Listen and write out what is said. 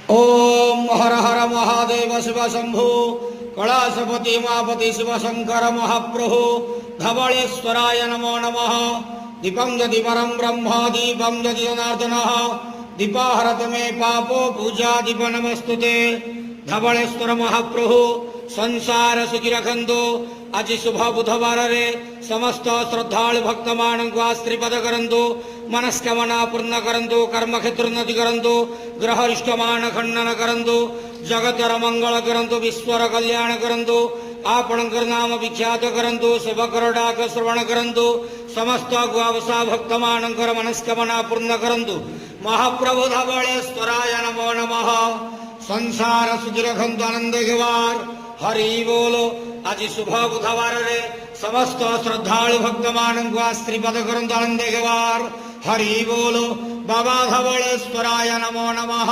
ओम हर हर महादेव शिव शंभु कैलासपति मापति शिव शंकर महाप्रभु धवलेश्वराय नमो नमः। दीपं यदि परं ब्रह्म दीपं यदि जनार्दन दीपाहरत मे पापो पूजा दीप नमस्तुते। धवलेश्वर महाप्रभु संसार सुखी रखंतु। आज शुभ बुधवार रे समस्त श्रद्धालु भक्त मान को आश्रीपद करंतु। मनस्कामना पूर्ण करंतु। कर्म क्षेत्र उन्नति करंतु। ग्रह इष्टमान खंडन करंतु। जगतर मंगल करंतु। विश्वर कल्याण करंतु। आपणकर नाम विख्यात करंतु। सेवकर डाक श्रवण करंतु। समस्त गुआवसा भक्त मानकर मनस्कामना पूर्ण करंतु। महाप्रभु धवलेश्वराय नमो नमः। संसार सुखी रखंतु आनंद घेवार हरि बोलो। आज शुभ बुधवार रे समस्त श्रद्धालु भक्त मान को आश्रीपद करंतु आनंद घेवार हरि बोलो। बाबा धवलेश्वराय नमो नमः।